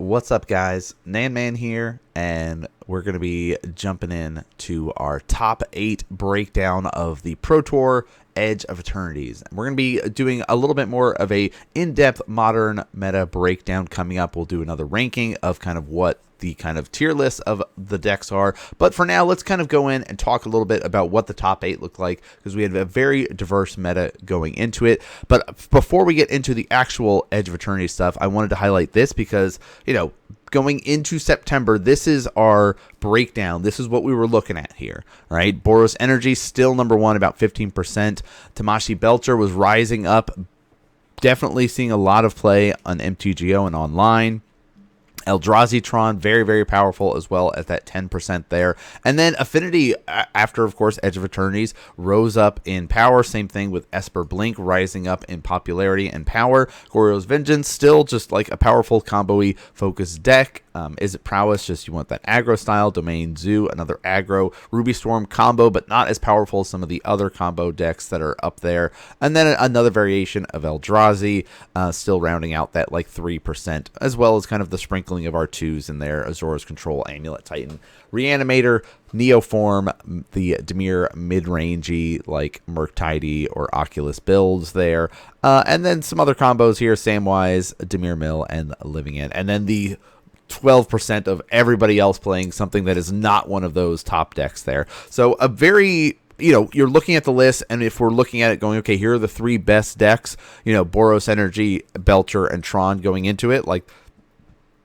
What's up, guys? NanMans here, and we're going to be jumping in to our top 8 breakdown of the Pro Tour Edge of Eternities. We're going to be doing a little bit more of a in-depth modern meta breakdown coming up. We'll do another ranking of kind of what the kind of tier list of the decks are. But for now, let's kind of go in and talk a little bit about what the top 8 look like, because we have a very diverse meta going into it. But before we get into the actual Edge of Eternity stuff, I wanted to highlight this because, you know, going into September, this is our breakdown. This is what we were looking at here, right? Boros Energy still number 1, about 15%. Tameshi Belcher was rising up, definitely seeing a lot of play on MTGO and online. Eldrazi very, very powerful as well at that 10% there. And then Affinity, after, of course, Edge of Eternities, rose up in power. Same thing with Esper Blink rising up in popularity and power. Goryo's Vengeance, still just like a powerful combo-y focused deck. Izzet Prowess, just you want that aggro style. Domain Zoo, another aggro. Ruby Storm combo, but not as powerful as some of the other combo decks that are up there. And then another variation of Eldrazi, still rounding out that like 3%, as well as kind of the sprinkling of our 2s in there. Azorius Control, Amulet Titan, Reanimator, Neoform, the Dimir mid-rangey like Murktide or Oculus builds there. And then some other combos here, Samwise, Dimir Mill, and Living In. And then the 12% of everybody else playing something that is not one of those top decks there. So a very, you know, you're looking at the list, and if we're looking at it going, okay, here are the 3 best decks, you know, Boros Energy, Belcher, and Tron going into it, like,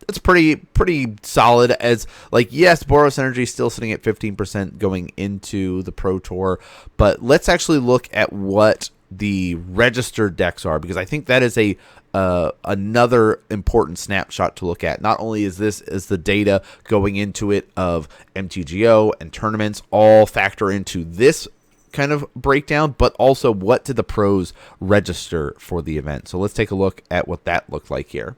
it's pretty solid. As like, yes, Boros Energy is still sitting at 15% going into the Pro Tour, but let's actually look at what the registered decks are, because I think that is a another important snapshot to look at. Not only is the data going into it of MTGO and tournaments all factor into this kind of breakdown, but also what did the pros register for the event. So let's take a look at what that looked like here.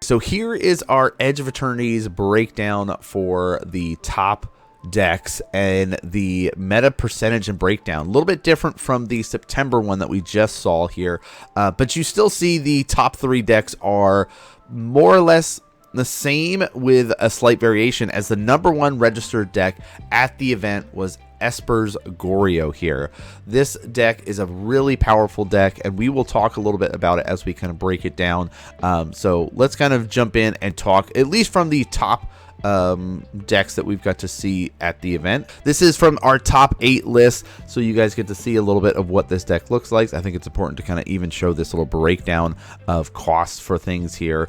So here is our Edge of Eternities breakdown for the top decks and the meta percentage and breakdown. A little bit different from the September one that we just saw here, but you still see the top 3 decks are more or less the same, with a slight variation, as the number 1 registered deck at the event was Esper's Goryo here. This deck is a really powerful deck, and we will talk a little bit about it as we kind of break it down. So let's kind of jump in and talk, at least from the top decks that we've got to see at the event. This is from our top 8 list, so you guys get to see a little bit of what this deck looks like. I think it's important to kind of even show this little breakdown of costs for things here.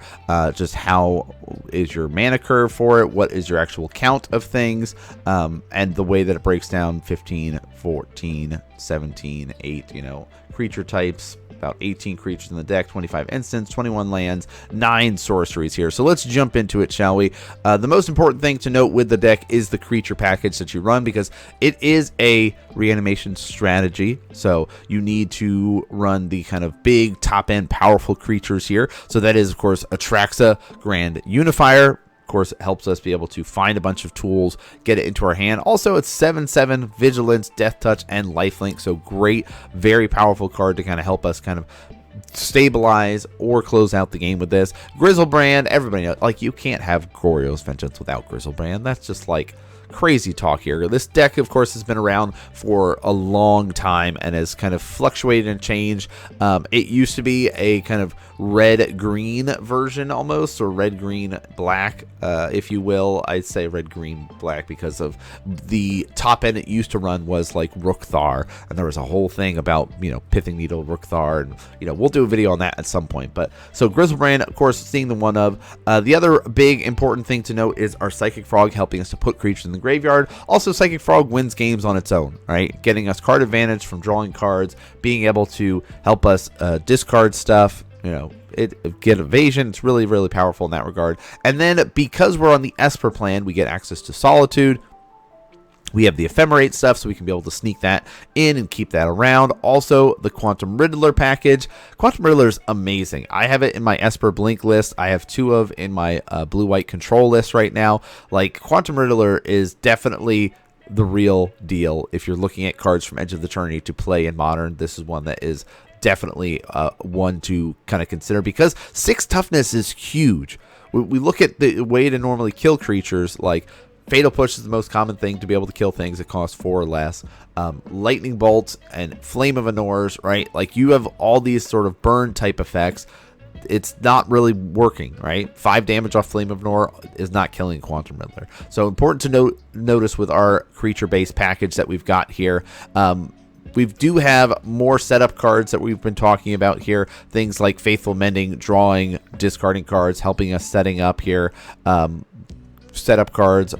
Just how is your mana curve for it, what is your actual count of things, and the way that it breaks down: 15, 14, 17, 8, you know, creature types, about 18 creatures in the deck, 25 instants, 21 lands, 9 sorceries here. So let's jump into it, shall we? The most important thing to note with the deck is the creature package that you run, because it is a reanimation strategy. So you need to run the kind of big, top-end, powerful creatures here. So that is, of course, Atraxa, Grand Unifier. Of course, it helps us be able to find a bunch of tools, get it into our hand. Also, it's 7/7 Vigilance, Death Touch, and Lifelink. So great, very powerful card to kind of help us kind of stabilize or close out the game with this. Grizzlebrand, everybody knows, like, you can't have Goryo's Vengeance without Grizzlebrand. That's just like crazy talk here. This deck, of course, has been around for a long time and has kind of fluctuated and changed. It used to be a kind of red-green version almost, or red-green-black, if you will. I'd say red-green-black because of the top end it used to run was like Rookthar, and there was a whole thing about, you know, Pithing Needle, Rookthar, and, you know, we'll do a video on that at some point. But so Grizzlebrand, of course, seeing the one of. The other big important thing to note is our Psychic Frog helping us to put creatures in the graveyard. Also, Psychic Frog wins games on its own, right? Getting us card advantage from drawing cards, being able to help us discard stuff, you know, get evasion. It's really, really powerful in that regard. And then because we're on the Esper plan, we get access to Solitude. We have the Ephemerate stuff, so we can be able to sneak that in and keep that around. Also, the Quantum Riddler package. Quantum Riddler is amazing. I have it in my Esper Blink list. I have 2 of in my blue-white control list right now. Like, Quantum Riddler is definitely the real deal. If you're looking at cards from Edge of Eternity to play in Modern, this is one that is definitely one to kind of consider, because 6 toughness is huge. We look at the way to normally kill creatures, like Fatal Push is the most common thing to be able to kill things that cost 4 or less. Lightning Bolt and Flame of Anors, right? Like, you have all these sort of burn type effects. It's not really working, right? 5 damage off Flame of Anor is not killing Quantum Riddler. So important to notice with our creature-based package that we've got here. We do have more setup cards that we've been talking about here. Things like Faithful Mending, drawing, discarding cards, helping us setting up here. Setup cards,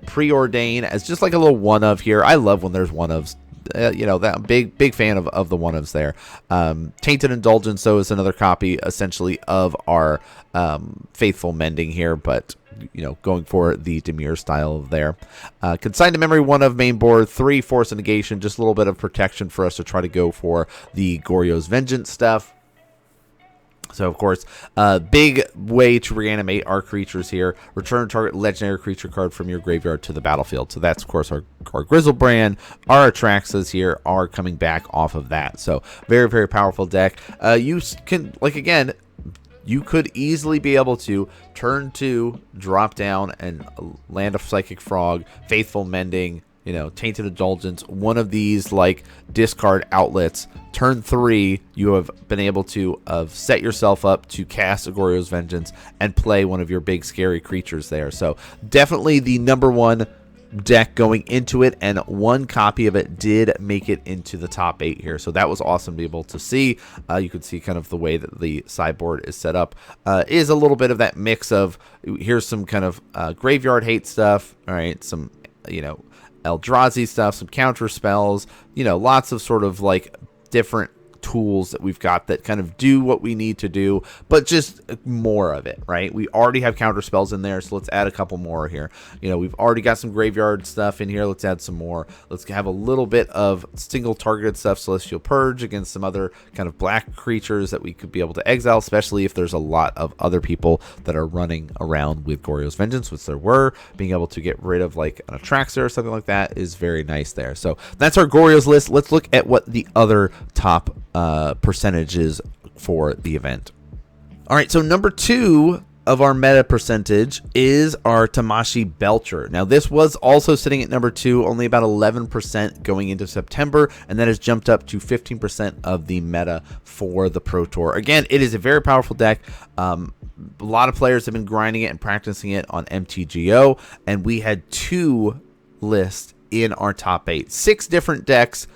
Preordain as just like a little one of here. I love when there's one ofs. That big fan of the one ofs there. Tainted Indulgence, so is another copy essentially of our Faithful Mending here, but going for the Demure style there. Consigned to Memory, one of main board, 3 Force of Negation, just a little bit of protection for us to try to go for the Goryo's Vengeance stuff. So, of course, big way to reanimate our creatures here. Return target legendary creature card from your graveyard to the battlefield. So that's, of course, our Grizzlebrand. Our Atraxas here are coming back off of that. So, very, very powerful deck. You can, again, you could easily be able to turn 2, drop down, and land a Psychic Frog, Faithful Mending, Tainted Indulgence, one of these discard outlets. Turn 3, you have been able to set yourself up to cast Goryo's Vengeance and play one of your big scary creatures there. So definitely the #1 deck going into it, and 1 copy of it did make it into the top 8 here. So that was awesome to be able to see. You can see kind of the way that the sideboard is set up is a little bit of that mix of, here's some kind of graveyard hate stuff, all right, some Eldrazi stuff, some counter spells, lots of sort of different tools that we've got that kind of do what we need to do, but just more of it, right? We already have counter spells in there, so let's add a couple more here. We've already got some graveyard stuff in here. Let's add some more. Let's have a little bit of single targeted stuff, Celestial Purge, against some other kind of black creatures that we could be able to exile, especially if there's a lot of other people that are running around with Goryo's Vengeance, which there were. Being able to get rid of an Atraxa or something like that is very nice there. So that's our Goryo's list. Let's look at what the other top percentages for the event. All right, so number 2 of our meta percentage is our Tameshi Belcher. Now, this was also sitting at number 2, only about 11% going into September, and that has jumped up to 15% of the meta for the Pro Tour. Again, it is a very powerful deck. A lot of players have been grinding it and practicing it on MTGO, and we had 2 lists in our top 8. 6 different decks,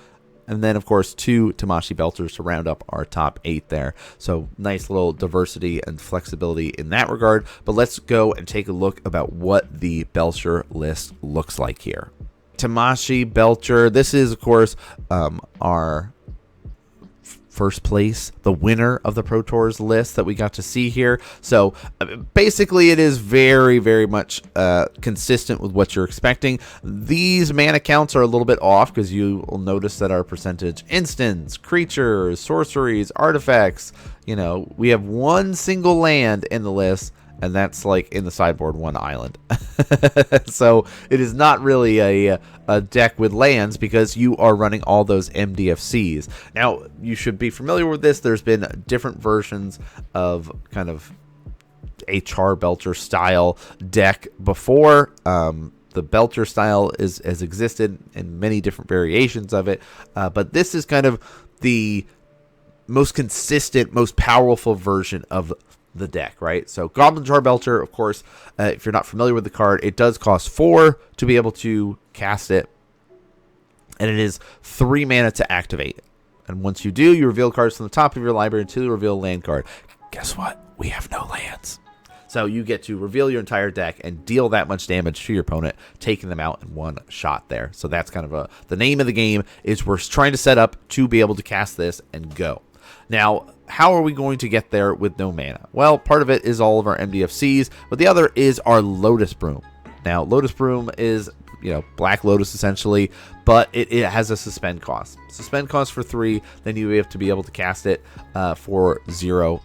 and then, of course, 2 Tameshi Belchers to round up our top 8 there. So nice little diversity and flexibility in that regard. But let's go and take a look about what the Belcher list looks like here. Tameshi Belcher. This is, of course, our first place, the winner of the Pro Tours list that we got to see here. So basically it is very, very much consistent with what you're expecting. These mana counts are a little bit off because you will notice that our percentage instants, creatures, sorceries, artifacts, we have 1 single land in the list, and that's in the sideboard 1 island. So it is not really a deck with lands because you are running all those MDFCs. Now, you should be familiar with this. There's been different versions of kind of a Char Belcher style deck before. The Belcher style has existed in many different variations of it, but this is kind of the most consistent, most powerful version of the deck, right? So Goblin Char Belcher, of course, if you're not familiar with the card, it does cost 4 to be able to cast it, and it is 3 mana to activate. And once you do, you reveal cards from the top of your library until you reveal a land card. Guess what? We have no lands. So you get to reveal your entire deck and deal that much damage to your opponent, taking them out in 1 shot there. So that's kind of the name of the game, is we're trying to set up to be able to cast this and go. Now, how are we going to get there with no mana? Well, part of it is all of our MDFCs, but the other is our Lotus Broom. Now, Lotus Broom is, Black Lotus essentially, but it has a suspend cost. Suspend cost for 3, then you have to be able to cast it for 0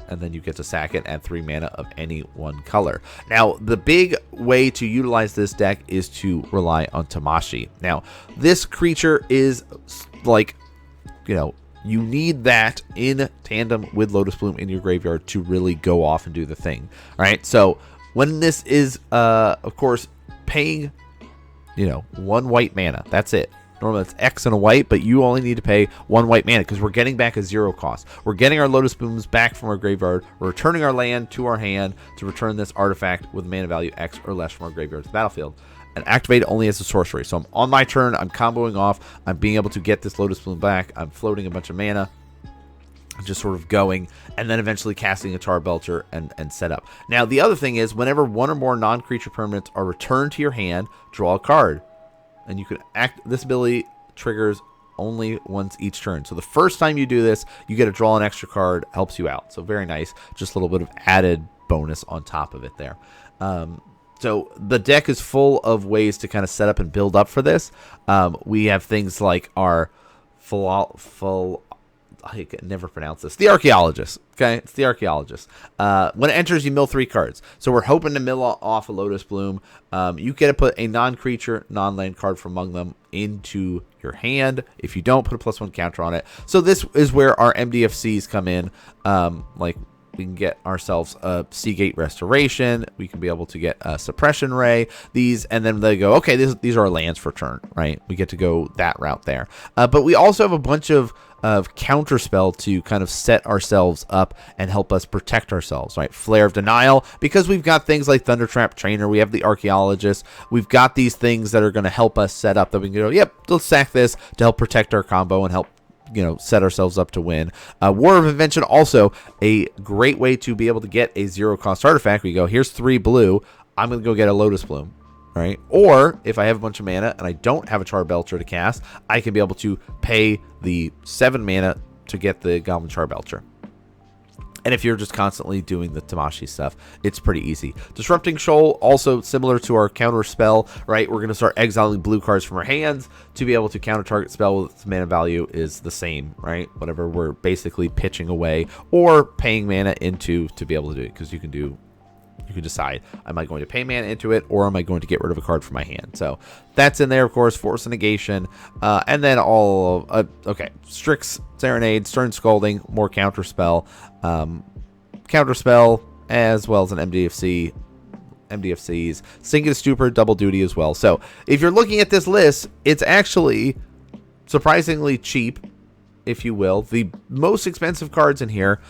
and then you get to sack it and 3 mana of any one color. Now, the big way to utilize this deck is to rely on Tameshi. Now, this creature is like, you need that in tandem with Lotus Bloom in your graveyard to really go off and do the thing. All right, so when this is, of course, paying, 1 white mana, that's it. Normally it's X and a white, but you only need to pay 1 white mana because we're getting back a 0 cost. We're getting our Lotus Blooms back from our graveyard. We're returning our land to our hand to return this artifact with mana value X or less from our graveyard to the battlefield. And activate it only as a sorcery. So I'm on my turn, I'm comboing off, I'm being able to get this Lotus Bloom back, I'm floating a bunch of mana, just sort of going, and then eventually casting a Tar Belcher and set up. Now, the other thing is, whenever 1 or more non-creature permanents are returned to your hand, draw a card. And you can this ability triggers only once each turn. So the first time you do this, you get to draw an extra card, helps you out. So very nice. Just a little bit of added bonus on top of it there. So the deck is full of ways to kind of set up and build up for this. We have things like our I can never pronounce this. The Archaeologist. Okay, it's the Archaeologist. When it enters, you mill 3 cards. So we're hoping to mill off a Lotus Bloom. You get to put a non-creature, non-land card from among them into your hand. If you don't, put a +1 counter on it. So this is where our MDFCs come in. Like we can get ourselves a Seagate Restoration. We can be able to get a Suppression Ray. These, and then they go, okay, these are our lands for turn, right? We get to go that route there. But we also have a bunch of counterspell to kind of set ourselves up and help us protect ourselves, right? Flare of Denial, because we've got things like Thundertrap Trainer, we have the Archaeologist, we've got these things that are going to help us set up that we can go, yep, let's sack this to help protect our combo and help set ourselves up to win. War of Invention, also a great way to be able to get a 0-cost artifact. We go, here's 3 blue, I'm going to go get a Lotus Bloom. Right? Or if I have a bunch of mana and I don't have a Tar Belcher to cast, I can be able to pay the 7 mana to get the Goblin Tar Belcher. And if you're just constantly doing the Tameshi stuff, it's pretty easy. Disrupting Shoal, also similar to our counter spell, right? We're going to start exiling blue cards from our hands to be able to counter target spell with its mana value is the same, right? Whatever we're basically pitching away or paying mana into to be able to do it, because you can decide, am I going to pay mana into it, or am I going to get rid of a card from my hand? So that's in there, of course. Force of Negation, and then all of, Strix Serenade, Stern Scolding, more counterspell, as well as an MDFCs, Sink of Stupor, Double Duty as well. So if you're looking at this list, it's actually surprisingly cheap, if you will. The most expensive cards in here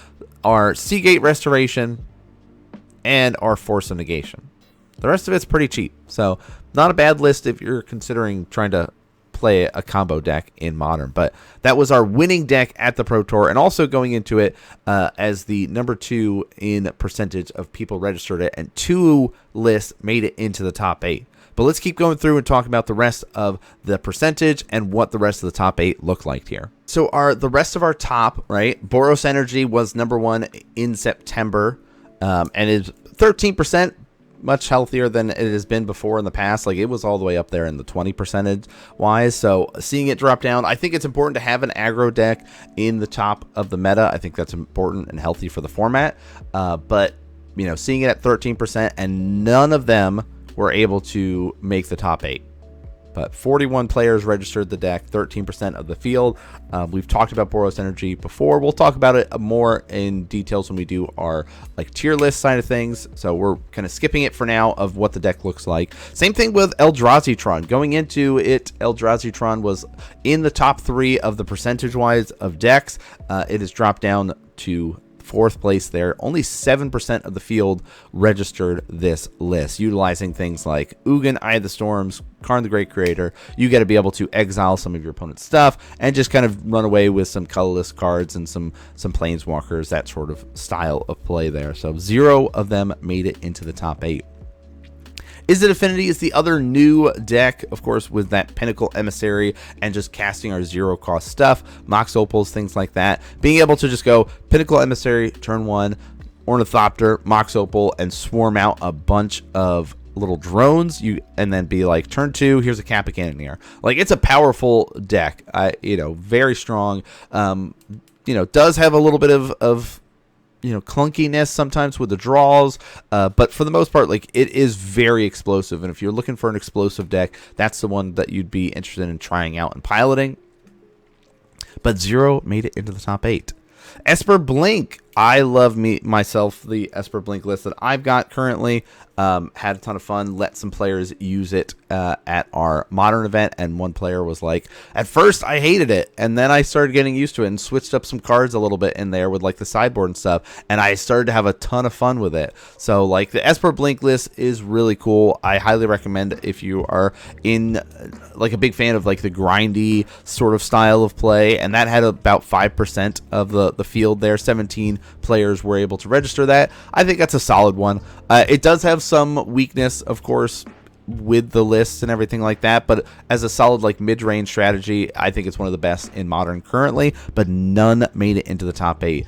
are Seagate Restoration and our Force of Negation. The rest of it's pretty cheap. So not a bad list if you're considering trying to play a combo deck in Modern. But that was our winning deck at the Pro Tour, and also going into it as the number 2 in percentage of people registered it, and 2 lists made it into the top 8. But let's keep going through and talk about the rest of the percentage and what the rest of the top 8 look like here. So the rest of our top, right? Boros Energy was number 1 in September. And it's 13%, much healthier than it has been before in the past. Like, it was all the way up there in the 20% wise. So seeing it drop down, I think it's important to have an aggro deck in the top of the meta. I think that's important and healthy for the format. But seeing it at 13%, and none of them were able to make the top 8. But 41 players registered the deck, 13% of the field. We've talked about Boros Energy before. We'll talk about it more in details when we do our tier list side of things. So we're kind of skipping it for now of what the deck looks like. Same thing with Eldrazi-tron. Going into it, Eldrazi-tron was in the top 3 of the percentage-wise of decks. It has dropped down to 4th place there. Only 7% of the field registered this list, utilizing things like Ugin, Eye of the Storms, Karn the Great Creator. You got to be able to exile some of your opponent's stuff and just kind of run away with some colorless cards and some planeswalkers, that sort of style of play there. So 0 of them made it into the top 8. Izzet Affinity is the other new deck, of course, with that Pinnacle Emissary and just casting our 0-cost stuff, Mox Opals, things like that. Being able to just go Pinnacle Emissary, turn 1, Ornithopter, Mox Opal, and swarm out a bunch of little drones, and then be like, turn 2, here's a Kappa Cannoneer. Like, it's a powerful deck, very strong. Does have a little bit of clunkiness sometimes with the draws, but for the most part, like, it is very explosive. And if you're looking for an explosive deck, that's the one that you'd be interested in trying out and piloting. But Zero made it into the top 8. Esper Blink. I love myself the Esper Blink list that I've got currently. Had a ton of fun. Let some players use it at our modern event, and one player was like, at first I hated it, and then I started getting used to it and switched up some cards a little bit in there with like the sideboard and stuff, and I started to have a ton of fun with it. So like the Esper Blink list is really cool. I highly recommend if you are in like a big fan of like the grindy sort of style of play, and that had about 5% of the field there. 17 players were able to register that. I think that's a solid one. It does have some weakness, of course, with the lists and everything like that, but as a solid like mid-range strategy, I think it's one of the best in Modern currently, but none made it into the top 8.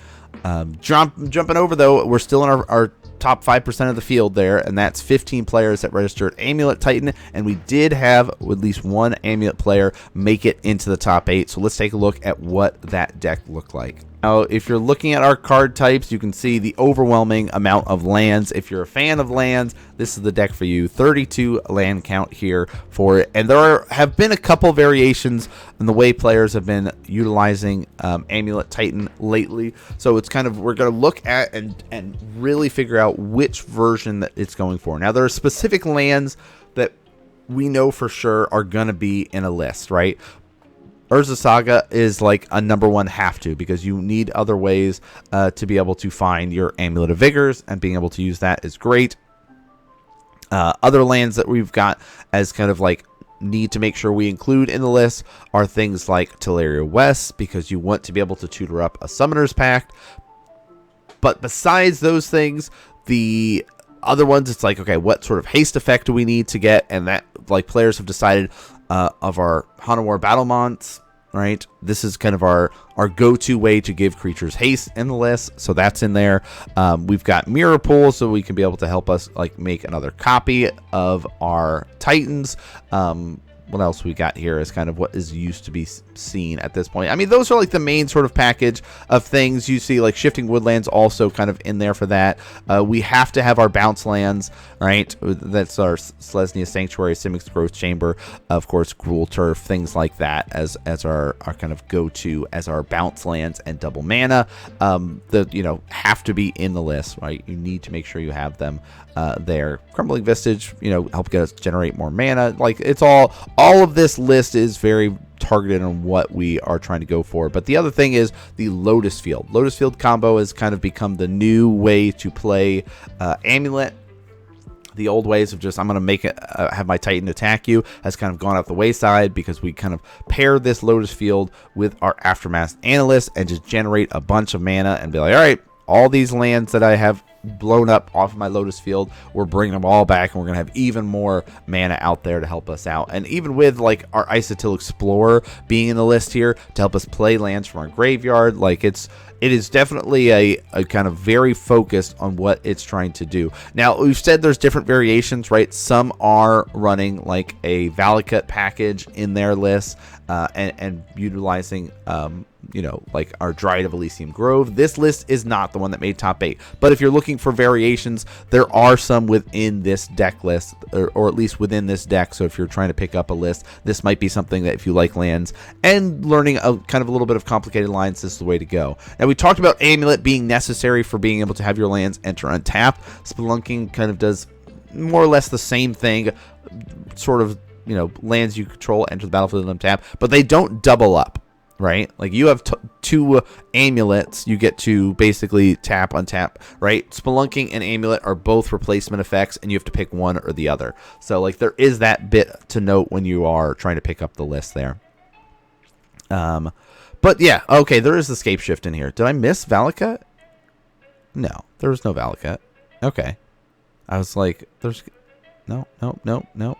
Jumping over, though, we're still in our top 5% of the field there, and that's 15 players that registered Amulet Titan, and we did have at least one Amulet player make it into the top 8, so let's take a look at what that deck looked like. Now, if you're looking at our card types, you can see the overwhelming amount of lands. If you're a fan of lands, this is the deck for you. 32 land count here for it. And there have been a couple variations in the way players have been utilizing Amulet Titan lately. So it's kind of, we're going to look at and really figure out which version that it's going for. Now, there are specific lands that we know for sure are going to be in a list, right? Urza Saga is like a #1 have to, because you need other ways to be able to find your Amulet of Vigors, and being able to use that is great. Other lands that we've got as kind of like need to make sure we include in the list are things like Teleria West, because you want to be able to tutor up a Summoner's Pact. But besides those things, the other ones, it's like, okay, what sort of haste effect do we need to get? And that, like, players have decided of our Hanawar Battlemonts, right? This is kind of our go-to way to give creatures haste in the list, so that's in there. We've got Mirror Pool, so we can be able to help us like make another copy of our Titans. What else we got here is kind of what is used to be seen at this point. I mean, those are like the main sort of package of things. You see like Shifting Woodlands also kind of in there for that. We have to have our bounce lands, right? That's our Selesnya Sanctuary, Simic's Growth Chamber, of course, Gruul Turf, things like that as our kind of go-to as our bounce lands and double mana. That have to be in the list, right? You need to make sure you have them there. Crumbling Vistage, help get us generate more mana. Like, it's all of this list is very targeted on what we are trying to go for. But the other thing is the Lotus Field. Lotus Field combo has kind of become the new way to play Amulet. The old ways of just, I'm going to make it, have my Titan attack you, has kind of gone off the wayside, because we kind of pair this Lotus Field with our Aftermath Analyst and just generate a bunch of mana and be like, all right, all these lands that I have blown up off of my Lotus Field, we're bringing them all back, and we're going to have even more mana out there to help us out. And even with like our Isotil Explorer being in the list here to help us play lands from our graveyard, like it is definitely a kind of very focused on what it's trying to do. Now, we've said there's different variations, right? Some are running like a Valakut package in their list and utilizing like our Dryad of Elysium Grove. This list is not the one that made top 8, but if you're looking for variations, there are some within this deck list, or at least within this deck. So if you're trying to pick up a list, this might be something that if you like lands and learning a kind of a little bit of complicated lines, this is the way to go. Now, we talked about Amulet being necessary for being able to have your lands enter untapped. Spelunking kind of does more or less the same thing, sort of, lands you control enter the battlefield untapped, but they don't double up. Right? Like, you have 2 amulets, you get to basically tap, untap, right? Spelunking and Amulet are both replacement effects, and you have to pick one or the other. So, like, there is that bit to note when you are trying to pick up the list there. But yeah, okay, there is the Scape Shift in here. Did I miss Valakut? No, there was no Valakut. Okay. I was like, there's... No.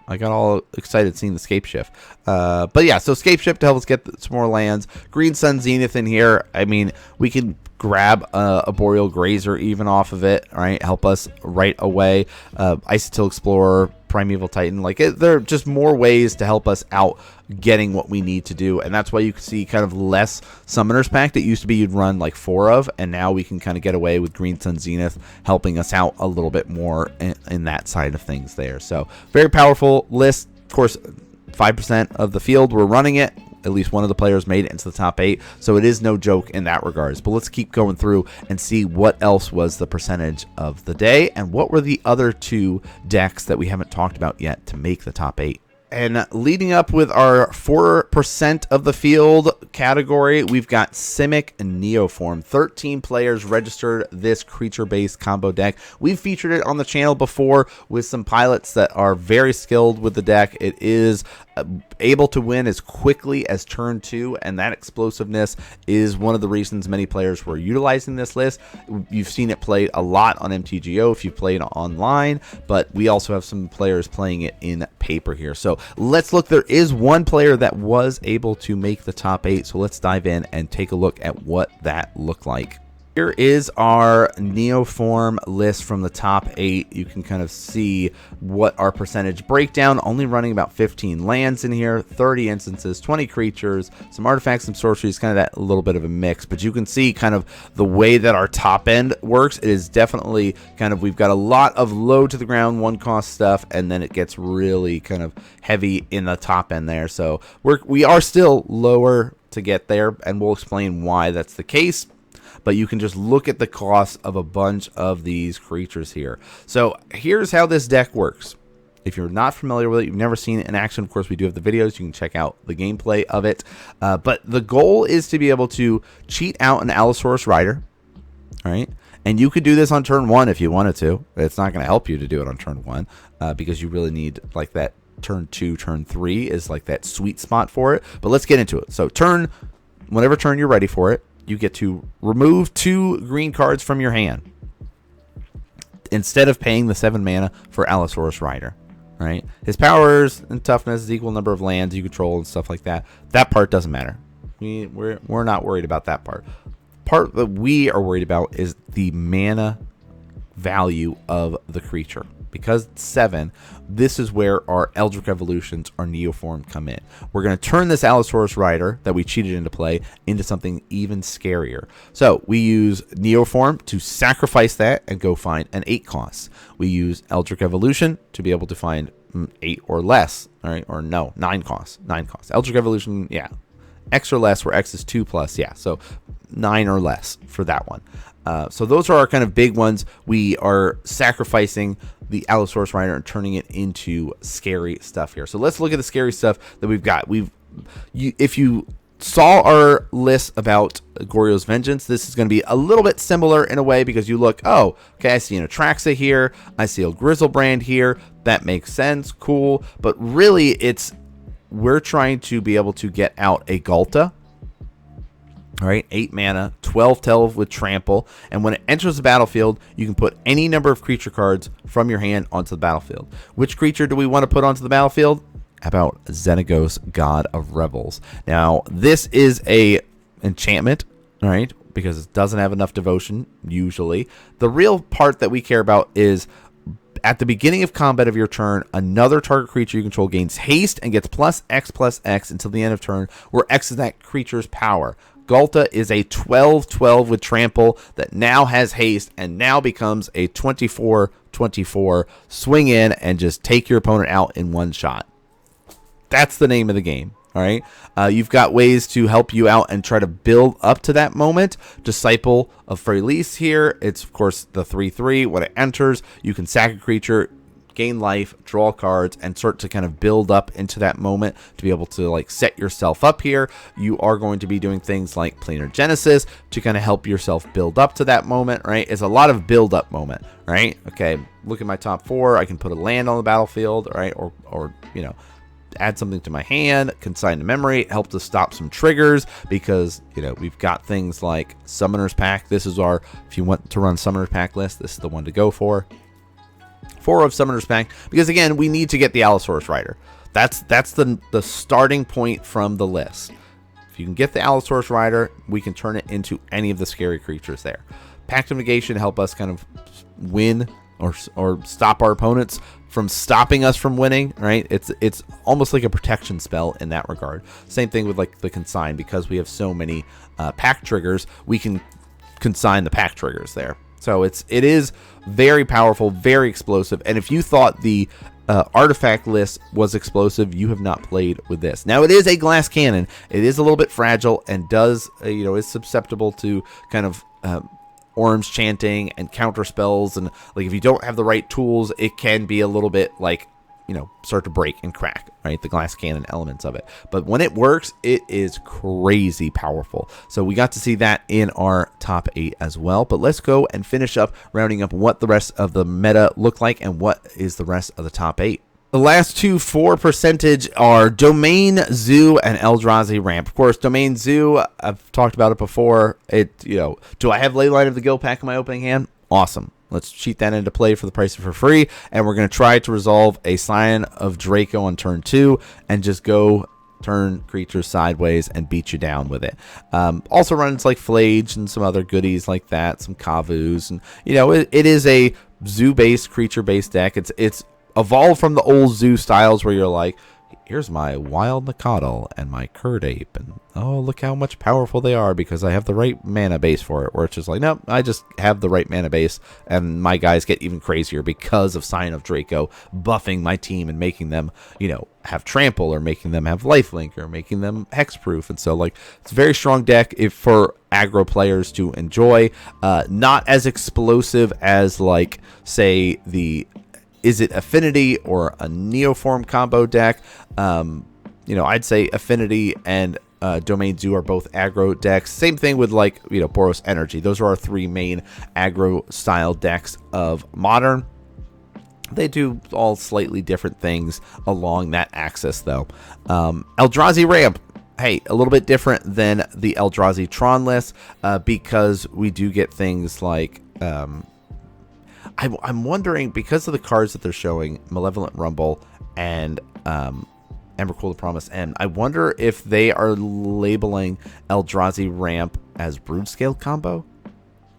I got all excited seeing the Scape Shift. But yeah, so Scape Shift to help us get some more lands. Green Sun Zenith in here. I mean, we can grab a Boreal Grazer even off of it, right? Help us right away. Isotil Explorer, Primeval Titan. Like, there are just more ways to help us out getting what we need to do, and that's why you can see kind of less Summoners Pact. It used to be you'd run like 4 of, and now we can kind of get away with Green Sun Zenith helping us out a little bit more in that side of things there. So very powerful list. Of course, 5% of the field were running it. At least one of the players made it into the top 8, so it is no joke in that regards. But let's keep going through and see what else was the percentage of the day, and what were the other 2 decks that we haven't talked about yet to make the top 8. And leading up with our 4% of the field category, we've got Simic and Neoform. 13 players registered this creature-based combo deck. We've featured it on the channel before with some pilots that are very skilled with the deck. It is able to win as quickly as turn 2, and that explosiveness is one of the reasons many players were utilizing this list. You've seen it played a lot on MTGO if you played online, but we also have some players playing it in paper here. So let's look. There is one player that was able to make the top 8, so let's dive in and take a look at what that looked like. Here is our Neoform list from the top 8. You can kind of see what our percentage breakdown, only running about 15 lands in here, 30 instances, 20 creatures, some artifacts, some sorceries, kind of that little bit of a mix. But you can see kind of the way that our top end works. It is definitely kind of, we've got a lot of low to the ground 1-cost stuff, and then it gets really kind of heavy in the top end there. So we are still lower to get there, and we'll explain why that's the case. But you can just look at the cost of a bunch of these creatures here. So here's how this deck works. If you're not familiar with it, you've never seen it in action, of course, we do have the videos. You can check out the gameplay of it. But the goal is to be able to cheat out an Allosaurus Rider. All right. And you could do this on turn 1 if you wanted to. It's not going to help you to do it on turn 1 because you really need like that turn 2, turn 3 is like that sweet spot for it. But let's get into it. So whenever turn you're ready for it, you get to remove 2 green cards from your hand instead of paying the 7 mana for Allosaurus Rider. Right? His powers and toughness is equal number of lands you control and stuff like that. That part doesn't matter. We're not worried about that part. Part that we are worried about is the mana value of the creature. Because it's 7, this is where our Eldritch Evolutions, our Neoform, come in. We're going to turn this Allosaurus Rider that we cheated into play into something even scarier. So we use Neoform to sacrifice that and go find an 8 cost. We use Eldritch Evolution to be able to find 8 or less, all right, or no, 9 costs. 9 costs. Eldritch Evolution, yeah, X or less, where X is 2+, yeah, so 9 or less for that one. So those are our kind of big ones. We are sacrificing the Allosaurus Rider and turning it into scary stuff here. So let's look at the scary stuff that we've got. If you saw our list about Goryo's Vengeance, this is going to be a little bit similar in a way because you look, oh, okay, I see an Atraxa here. I see a Grizzlebrand here. That makes sense. Cool. But really, we're trying to be able to get out a Ghalta. All right, 8 mana, 12 with trample, and when it enters the battlefield, you can put any number of creature cards from your hand onto the battlefield. Which creature do we want to put onto the battlefield? How about Xenagos, God of Rebels? Now, this is a enchantment, all right, because it doesn't have enough devotion, usually. The real part that we care about is at the beginning of combat of your turn, another target creature you control gains haste and gets +X until the end of turn, where X is that creature's power. Ghalta is a 12/12 with trample that now has haste and now becomes a 24/24 swing in and just take your opponent out in one shot. That's the name of the game. All right. You've got ways to help you out and try to build up to that moment. Disciple of Freyalise here. It's, of course, the 3/3. When it enters, you can sack a creature, gain life, draw cards, and start to kind of build up into that moment to be able to like set yourself up here. You are going to be doing things like Planar Genesis to kind of help yourself build up to that moment, right? It's a lot of build up moment, right? Okay, look at my top 4. I can put a land on the battlefield, right? Or you know, add something to my hand, consign to memory, help to stop some triggers because, you know, we've got things like Summoners Pack. This is our, if you want to run Summoners Pack list, this is the one to go for. 4 of Summoners Pack, because again, we need to get the Allosaurus Rider. That's the starting point from the list. If you can get the Allosaurus Rider, we can turn it into any of the scary creatures there. Pact of Negation help us kind of win or stop our opponents from stopping us from winning, right? It's almost like a protection spell in that regard. Same thing with like the consign, because we have so many pack triggers, we can consign the pack triggers there. So it is very powerful, very explosive. And if you thought the artifact list was explosive, you have not played with this. Now, it is a glass cannon. It is a little bit fragile and does, is susceptible to kind of orange chanting and counter spells. And like if you don't have the right tools, it can be a little bit like, start to break and crack, right? The glass cannon elements of it. But when it works, it is crazy powerful. So we got to see that in our top 8 as well. But let's go and finish up rounding up what the rest of the meta look like and what is the rest of the top 8. The last two for percentage are Domain Zoo and Eldrazi Ramp. Of course, Domain Zoo, I've talked about it before. Do I have Leyline of the Guild pack in my opening hand? Awesome. Let's cheat that into play for the price of for free. And we're going to try to resolve a Scion of Draco on turn 2 and just go turn creatures sideways and beat you down with it. Also runs like Flage and some other goodies like that, some Kavus. And, it is a zoo-based, creature-based deck. It's evolved from the old zoo styles where you're like, here's my wild Nacatl and my Curd Ape, and oh, look how much powerful they are because I have the right mana base for it. Where it's just like, nope, I just have the right mana base, and my guys get even crazier because of Scion of Draco buffing my team and making them, have trample, or making them have lifelink, or making them hexproof. And so, like, it's a very strong deck for aggro players to enjoy. Not as explosive as, like, say, the Izzet Affinity or a Neoform combo deck. I'd say Affinity and Domain Zoo are both aggro decks. Same thing with like, Boros Energy. Those are our 3 main aggro style decks of Modern. They do all slightly different things along that axis though. Eldrazi Ramp. Hey, a little bit different than the Eldrazi Tron list because we do get things like I'm wondering, because of the cards that they're showing, Malevolent Rumble and Embercool the Promise End, I wonder if they are labeling Eldrazi Ramp as Brood-Scale combo?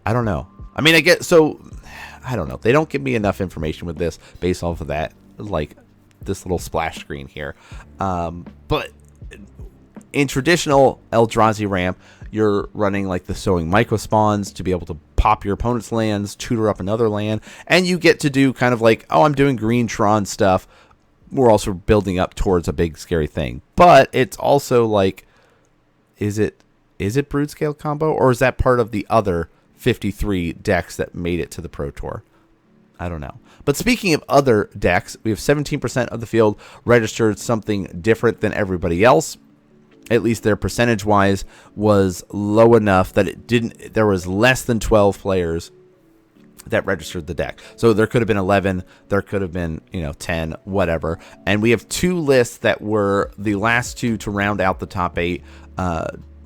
I don't know. I mean, I don't know. They don't give me enough information with this based off of that, like this little splash screen here. But in traditional Eldrazi Ramp, you're running like the Sowing Micro Spawns to be able to pop your opponent's lands, tutor up another land, and you get to do kind of like, oh, I'm doing green Tron stuff. We're also building up towards a big scary thing. But it's also like, is it Brood Scale combo, or is that part of the other 53 decks that made it to the Pro Tour? I don't know. But speaking of other decks, we have 17% of the field registered something different than everybody else. At least their percentage-wise was low enough that there was less than 12 players that registered the deck. So there could have been 11, there could have been, 10, whatever. And we have 2 lists that were the last 2 to round out the top 8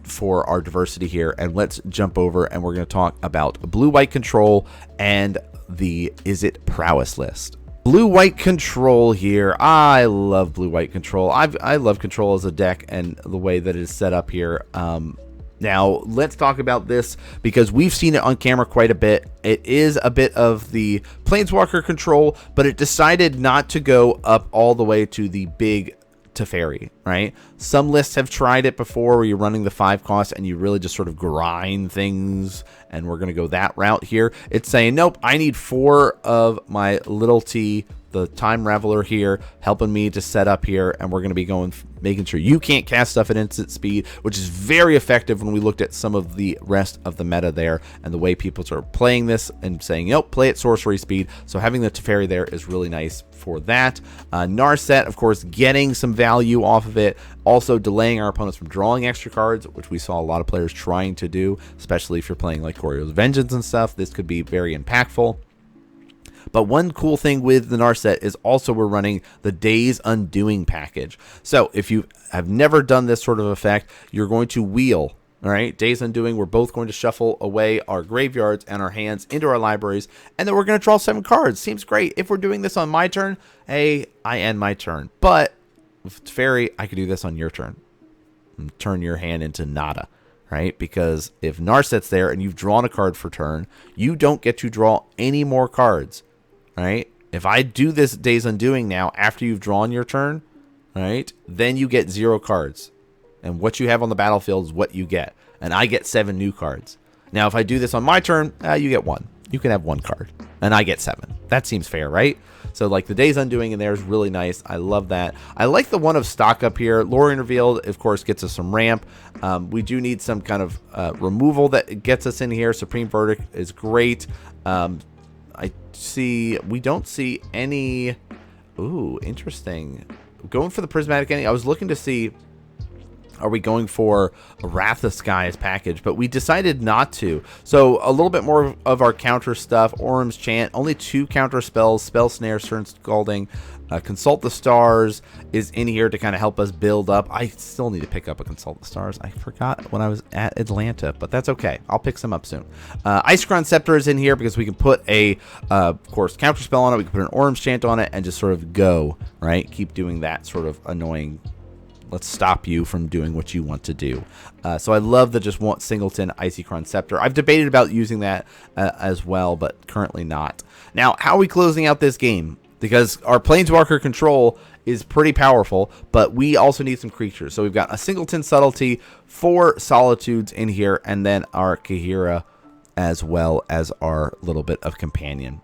for our diversity here. And let's jump over and we're going to talk about Blue-White Control and the Izzet Prowess list. Blue-White Control here. I love Blue-White Control. I love Control as a deck and the way that it is set up here. Now, let's talk about this because we've seen it on camera quite a bit. It is a bit of the Planeswalker Control, but it decided not to go up all the way to the big Teferi, right? Some lists have tried it before where you're running the 5 cost and you really just sort of grind things, and we're going to go that route here. It's saying, nope, I need 4 of my little T, the Time Raveler here, helping me to set up here, and we're going to be making sure you can't cast stuff at instant speed, which is very effective when we looked at some of the rest of the meta there and the way people are playing this and saying, nope, play at sorcery speed. So having the Teferi there is really nice for that. Narset, of course, getting some value off of it, also delaying our opponents from drawing extra cards, which we saw a lot of players trying to do, especially if you're playing like Goryo's Vengeance and stuff. This could be very impactful. But one cool thing with the Narset is also we're running the Days Undoing package. So if you have never done this sort of effect, you're going to wheel, all right? Days Undoing, we're both going to shuffle away our graveyards and our hands into our libraries, and then we're going to draw 7 cards. Seems great. If we're doing this on my turn, hey, I end my turn. But with Teferi, I could do this on your turn and turn your hand into nada, right? Because if Narset's there and you've drawn a card for turn, you don't get to draw any more cards right? If I do this Days Undoing now after you've drawn your turn, right, then you get 0 cards. And what you have on the battlefield is what you get. And I get 7 new cards. Now, if I do this on my turn, you get 1. You can have 1 card. And I get 7. That seems fair, right? So, like, the Days Undoing in there is really nice. I love that. I like the one of stock up here. Lorien Revealed, of course, gets us some ramp. We do need some kind of removal that gets us in here. Supreme Verdict is great. I see... We don't see any... Ooh, interesting. Going for the Prismatic Ending. I was looking to see... Are we going for a Wrath of Skies package? But we decided not to. So a little bit more of our counter stuff. Orum's Chant. Only 2 counter spells. Spell Snare, Stern Scalding. Consult the Stars is in here to kind of help us build up. I still need to pick up a Consult the Stars. I forgot when I was at Atlanta, but that's okay. I'll pick some up soon. Icecrown Scepter is in here because we can put a, of course, counter spell on it. We can put an Orum's Chant on it and just sort of go, right? Keep doing that sort of annoying... Let's stop you from doing what you want to do. So I love the just want singleton Icecrown Scepter. I've debated about using that as well, but currently not. Now, how are we closing out this game? Because our Planeswalker control is pretty powerful, but we also need some creatures. So we've got a singleton Subtlety, 4 Solitudes in here, and then our Kahira as well as our little bit of Companion.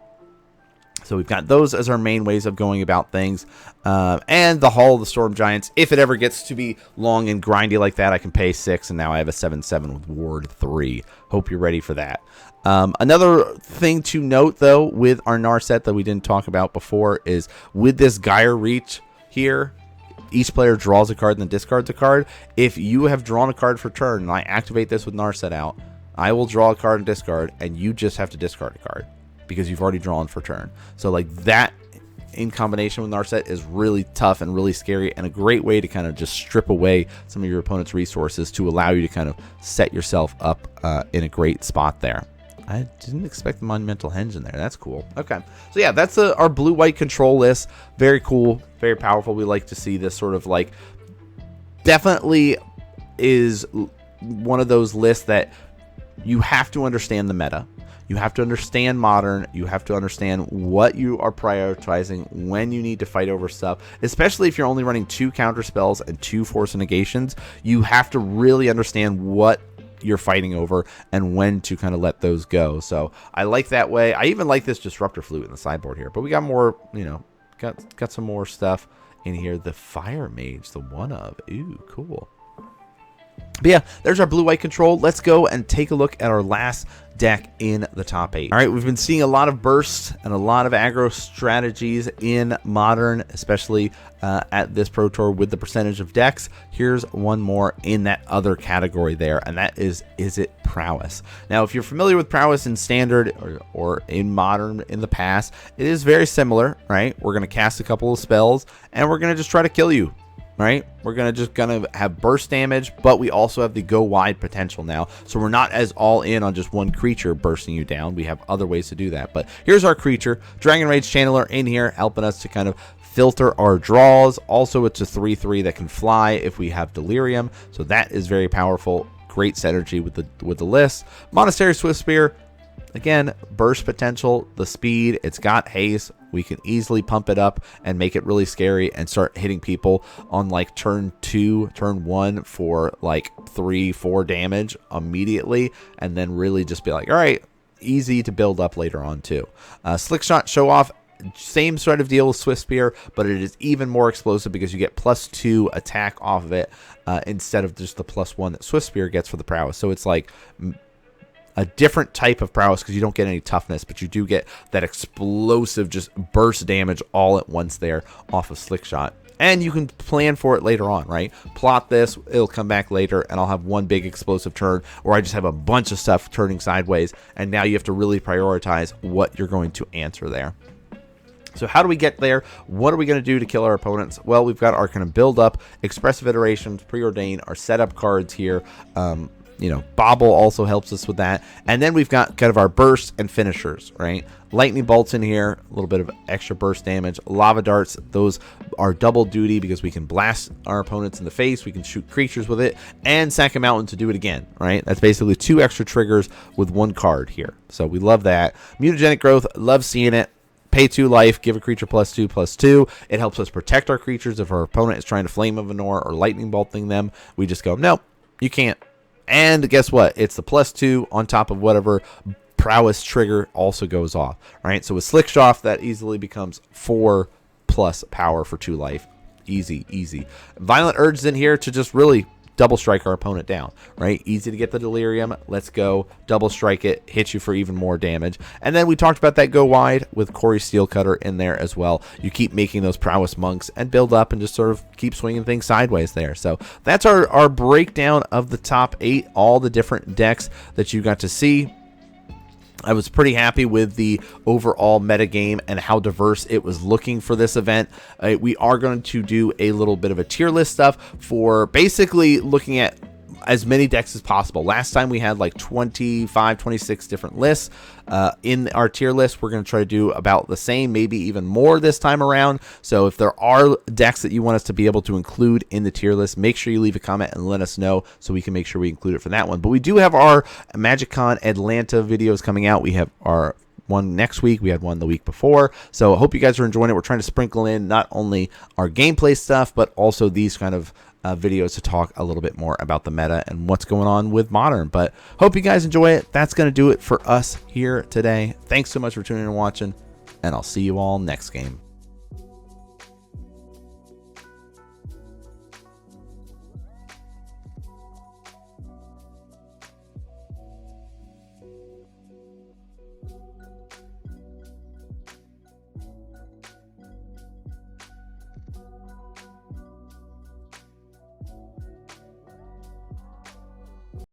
So we've got those as our main ways of going about things. And the Hall of the Storm Giants. If it ever gets to be long and grindy like that, I can pay 6, and now I have a 7/7 with Ward 3. Hope you're ready for that. Another thing to note, though, with our Narset that we didn't talk about before is with this Gyre Reach here, each player draws a card and then discards a card. If you have drawn a card for turn and I activate this with Narset out, I will draw a card and discard, and you just have to discard a card, because you've already drawn for turn. So like that in combination with Narset is really tough and really scary, and a great way to kind of just strip away some of your opponent's resources to allow you to kind of set yourself up in a great spot there. I didn't expect the Monumental Henge in there. That's cool. Okay. So yeah, that's our blue-white control list. Very cool. Very powerful. We like to see this sort of like... Definitely is one of those lists that you have to understand the meta. You have to understand Modern. You have to understand what you are prioritizing when you need to fight over stuff, especially if you're only running 2 counter spells and 2 Force Negations. You have to really understand what you're fighting over and when to kind of let those go. So I like that way. I even like this Disruptor Flute in the sideboard here, but we got more, you know, got some more stuff in here. The Fire Mage, the one of, ooh, cool. But yeah, there's our blue-white control. Let's go and take a look at our last deck in the top 8. All right, we've been seeing a lot of bursts and a lot of aggro strategies in Modern, especially at this Pro Tour with the percentage of decks. Here's one more in that other category there, and that is Izzet Prowess. Now, if you're familiar with Prowess in Standard or in Modern in the past, it is very similar, right? We're going to cast a couple of spells, and we're going to just try to kill you. Right? We're gonna have burst damage, but we also have the go wide potential now. So we're not as all in on just one creature bursting you down. We have other ways to do that. But here's our creature, Dragon Rage Channeler in here, helping us to kind of filter our draws. Also, it's a 3/3 that can fly if we have Delirium. So that is very powerful. Great synergy with the list. Monastery Swiftspear. Again, burst potential, the speed, it's got haste. We can easily pump it up and make it really scary and start hitting people on like turn 2, turn 1 for like 3-4 damage immediately, and then really just be like, all right, easy to build up later on too. Slick Shot Show Off, same sort of deal with Swiftspear, but it is even more explosive because you get +2 attack off of it instead of just the +1 that Swiftspear gets for the Prowess. So it's like a different type of prowess because you don't get any toughness, but you do get that explosive just burst damage all at once there off of Slick Shot. And you can plan for it later on, right? Plot this, it'll come back later, and I'll have one big explosive turn, or I just have a bunch of stuff turning sideways, and now you have to really prioritize what you're going to answer there. So how do we get there? What are we going to do to kill our opponents? Well, we've got our kind of build up, expressive iterations, preordain, our setup cards here. You know, Bobble also helps us with that. And then we've got kind of our bursts and finishers, right? Lightning Bolts in here, a little bit of extra burst damage. Lava Darts, those are double duty because we can blast our opponents in the face. We can shoot creatures with it and sack a mountain to do it again, right? That's basically 2 extra triggers with 1 card here. So we love that. Mutagenic Growth, love seeing it. pay 2 life, give a creature +2/+2. It helps us protect our creatures. If our opponent is trying to Flame of Anor or Lightning Bolting them, we just go, nope, you can't. And guess what? It's the +2 on top of whatever Prowess trigger also goes off, right? So with Slickshoff, that easily becomes 4+ power for 2 life. Easy, easy. Violent Urge is in here to just really double strike our opponent down, right? Easy to get the Delirium. Let's go double strike it, hit you for even more damage. And then we talked about that go wide with Corey Steelcutter in there as well. You keep making those Prowess monks and build up and just sort of keep swinging things sideways there. So that's our breakdown of the top 8, all the different decks that you got to see. I was pretty happy with the overall metagame and how diverse it was looking for this event. We are going to do a little bit of a tier list stuff for basically looking at as many decks as possible. Last time we had like 25, 26 different lists in our tier list. We're going to try to do about the same, maybe even more this time around. So if there are decks that you want us to be able to include in the tier list, make sure you leave a comment and let us know so we can make sure we include it for that one. But we do have our MagicCon Atlanta videos coming out. We have our one next week. We had one the week before. So I hope you guys are enjoying it. We're trying to sprinkle in not only our gameplay stuff, but also these kind of videos to talk a little bit more about the meta and what's going on with Modern. But hope you guys enjoy it. That's going to do it for us here today. Thanks so much for tuning in and watching, and I'll see you all next game.